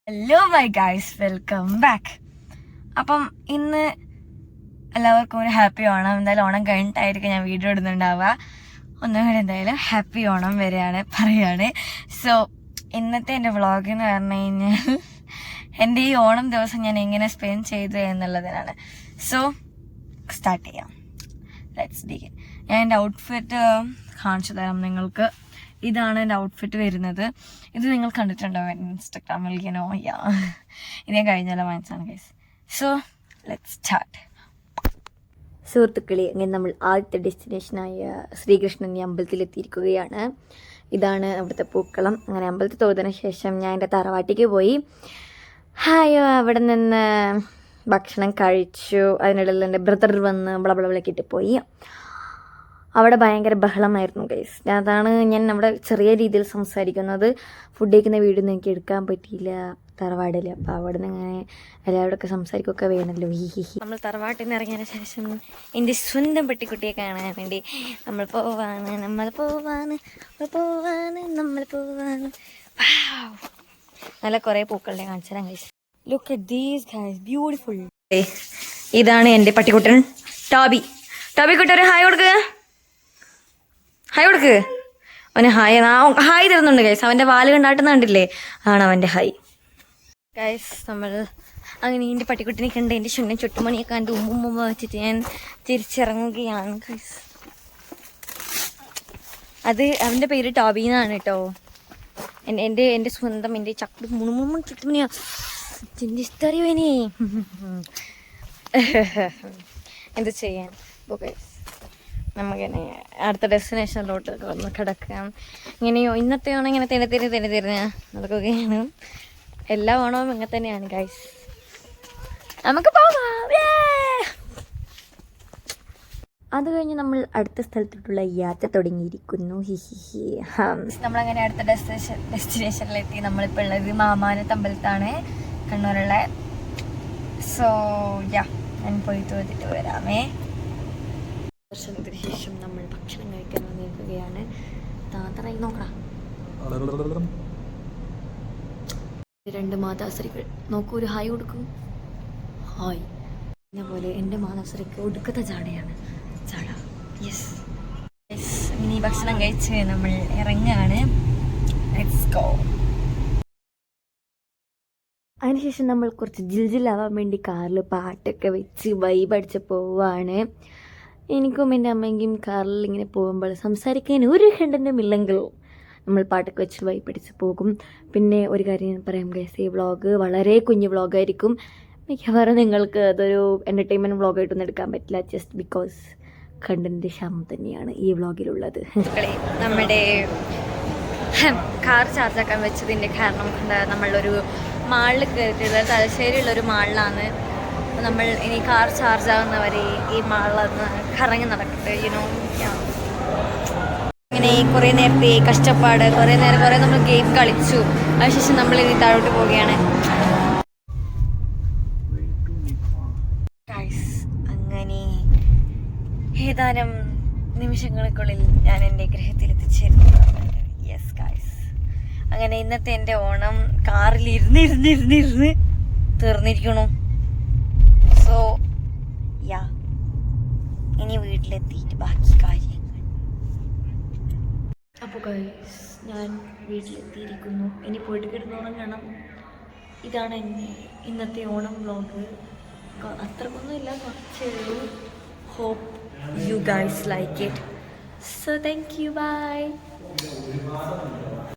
Hello my guys, welcome back. അപ്പം ഇന്ന് എല്ലാവർക്കും ഒരു ഹാപ്പി ഓണം. എന്തായാലും ഓണം കഴിഞ്ഞിട്ടായിരിക്കും ഞാൻ വീഡിയോ ഇടുന്നുണ്ടാവുക. ഒന്നും കൂടി എന്തായാലും ഹാപ്പി ഓണം വരെയാണ് പറയാണ്. സോ ഇന്നത്തെ എൻ്റെ വ്ളോഗ് എന്ന് പറഞ്ഞു കഴിഞ്ഞാൽ എൻ്റെ ഈ ഓണം ദിവസം ഞാൻ എങ്ങനെ സ്പെൻഡ് ചെയ്തു എന്നുള്ളതിനാണ്. സോ സ്റ്റാർട്ട് ചെയ്യാം. Let's begin. ഞാൻ എൻ്റെ ഔട്ട്ഫിറ്റ് കാണിച്ചു തരാം നിങ്ങൾക്ക്. ഇതാണ് എൻ്റെ ഔട്ട്ഫിറ്റ് വരുന്നത്. ഇത് നിങ്ങൾ കണ്ടിട്ടുണ്ടാവും ഇൻസ്റ്റഗ്രാമിൽ. ഇത് ഞാൻ കഴിഞ്ഞാലും വാങ്ങിച്ചാണ് ഗൈസ്. So let's start. സുഹൃത്തുക്കളെ, അങ്ങനെ നമ്മൾ ആദ്യത്തെ ഡെസ്റ്റിനേഷനായ ശ്രീകൃഷ്ണൻ അമ്പലത്തിലെത്തിയിരിക്കുകയാണ്. ഇതാണ് അവിടുത്തെ പൂക്കളം. അങ്ങനെ അമ്പലത്തിൽ തൊഴുതിന് ശേഷം ഞാൻ എൻ്റെ തറവാട്ടിക്ക് പോയി. അവിടെ നിന്ന് ഭക്ഷണം കഴിച്ചു. അതിനിടയിൽ എൻ്റെ ബ്രദർ വന്ന് ബ്ലബ്ലബ്ലക്കിട്ട് പോയി. അവിടെ ഭയങ്കര ബഹളമായിരുന്നു ഗൈസ്. അതാണ് ഞാൻ അവിടെ ചെറിയ രീതിയിൽ സംസാരിക്കുന്നത്. ഫുഡ് കഴിക്കുന്ന വീഡിയോ ഒന്നും എനിക്ക് എടുക്കാൻ പറ്റിയില്ല തറവാടിൽ. അപ്പോൾ അവിടെ നിന്ന് ഇങ്ങനെ എല്ലാവരോടൊക്കെ സംസാരിക്കുകയൊക്കെ വേണമല്ലോ. നമ്മൾ തറവാട്ടിൽ നിന്ന് ഇറങ്ങിയതിന് ശേഷം എൻ്റെ സ്വന്തം പെട്ടിക്കുട്ടിയെ കാണാൻ വേണ്ടി നമ്മൾ പോവാണ്. നല്ല കുറേ പൂക്കളുടെ കാണിച്ചു തരാം guys. Look at these guys, beautiful. ഇതാണ് എൻ്റെ പട്ടിക്കുട്ടൻ ടോബി. കുട്ടി ഒരു ഹായ് കൊടുക്കുക. അവന് ഹായ് തരുന്നുണ്ട് ഗൈസ്. അവൻ്റെ വാല് കണ്ടാട്ടുന്ന കണ്ടില്ലേ, ആണ് അവൻ്റെ ഹായ് ഗൈസ്. നമ്മൾ അങ്ങനെ എൻ്റെ പട്ടിക്കുട്ടിനെ കണ്ട് എൻ്റെ ചുണ്ണൻ ചുട്ടുമണിയൊക്കെ എൻ്റെ ഉമ്മുമ്മ വെച്ചിട്ട് ഞാൻ തിരിച്ചിറങ്ങുകയാണ് ഗൈസ്. അത് അവൻ്റെ പേര് ടോബി എന്നാണ് കേട്ടോ. എൻ്റെ സ്വന്തം എൻ്റെ ചക്കടി മുണുമുമ്മ ചുട്ടുമണിയാ എൻ്റെ ഇഷ്ടറിയുവേനേ. എന്ത് ചെയ്യാൻ. ഗൈസ് നമുക്കിങ്ങനെ അടുത്ത ഡെസ്റ്റിനേഷനിലോട്ട് വന്ന് കിടക്കാം. ഇങ്ങനെയോ ഇന്നത്തെ ഓണം ഇങ്ങനെ തിരിഞ്ഞ് നടക്കുകയാണ്. എല്ലാ ഓണവും ഇങ്ങനെ തന്നെയാണ് ഗൈസ്. നമുക്ക് പോകാം. അത് കഴിഞ്ഞ് നമ്മൾ അടുത്ത സ്ഥലത്തോട്ടുള്ള യാത്ര തുടങ്ങിയിരിക്കുന്നു. നമ്മളങ്ങനെ അടുത്ത ഡെസ്റ്റിനേഷനിലെത്തി. നമ്മളിപ്പോൾ ഉള്ളത് മാമാനത്ത് അമ്പലത്താണ്, കണ്ണൂരുള്ള. സോ ഞാൻ പോയി തോന്നിട്ട് വരാമേ. വർഷത്തിന് ശേഷം നമ്മൾ ഭക്ഷണം കഴിക്കാൻ വന്നിരിക്കുകയാണ്. താത്തറായി നോക്കാം. 2 മാതാശ്രീകൾ നോക്കൂ, ഒരു ഹായ് കൊടുക്കും. ഹായ്. അതേപോലെ എൻ്റെ മാതാശ്രീക്ക് ഒടുക്കത്തെ ജാടയാണ്. ജാട. യെസ്. ഇനി ഭക്ഷണം കഴിച്ച് നമ്മൾ ഇറങ്ങാണ്. Let's go. അതിനുശേഷം നമ്മൾ കുറച്ച് ജിൽജിലാവാൻ വേണ്ടി കാറിൽ പാട്ടൊക്കെ വെച്ച് വൈബ് അടിച്ച് പോവാണ്. എനിക്കും എൻ്റെ അമ്മയ്ക്കും കാറിൽ ഇങ്ങനെ പോകുമ്പോൾ സംസാരിക്കാൻ ഒരു ഖണ്ഡനമില്ലെങ്കിൽ നമ്മൾ പാട്ടൊക്കെ വെച്ച് വൈപ്പിടിച്ച് പോകും. പിന്നെ ഒരു കാര്യം ഞാൻ പറയാം ഗൈസ്, ഈ വ്ളോഗ് വളരെ കുഞ്ഞു വ്ളോഗായിരിക്കും. മിക്കവാറും നിങ്ങൾക്ക് അതൊരു എൻ്റർടൈൻമെൻറ്റ് വ്ളോഗായിട്ടൊന്നും എടുക്കാൻ പറ്റില്ല. ജസ്റ്റ് ബിക്കോസ് കണ്ടൻറ്റ് ക്ഷാമം തന്നെയാണ് ഈ വ്ളോഗിലുള്ളത്. നമ്മുടെ കാർ ചാർജാക്കാൻ വെച്ചതിൻ്റെ കാരണം നമ്മളൊരു മാളിൽ കയറിയിട്ടുള്ളത് തലശ്ശേരിയുള്ളൊരു മാളിലാണ്. നമ്മൾ ഇനി കാർ ചാർജ് ആകുന്നവരെ ഈ മാളിലൊന്ന് കറങ്ങി നടക്കട്ടെ. ഇങ്ങനെ കുറേ നേരത്തെ കഷ്ടപ്പാട്, കുറേ നമ്മൾ ഗെയിം കളിച്ചു. അതിനുശേഷം നമ്മൾ ഇനി താഴോട്ട് പോവുകയാണ്. അങ്ങനെ ഏതാനും നിമിഷങ്ങൾക്കുള്ളിൽ ഞാൻ എൻ്റെ ഗൃഹത്തിലെത്തിച്ചേരുന്നു. Yes guys. അങ്ങനെ ഇന്നത്തെ എൻ്റെ ഓണം കാറിൽ ഇരുന്ന് തീർന്നിരിക്കണു. സോ ഇനി വീട്ടിലെത്തിയിട്ട് ബാക്കി കാര്യങ്ങൾ. അപ്പോൾ ഗൈസ്, ഞാൻ വീട്ടിലെത്തിയിരിക്കുന്നു. ഇനി പോയിട്ട് കിടന്നുറങ്ങണം. ഇതാണ് എൻ്റെ ഇന്നത്തെ ഓണം വ്ളോഗ്. അത്രക്കൊന്നുമില്ല, കുറച്ചേ ഉള്ളൂ. Hope you guys like it. So thank you. By.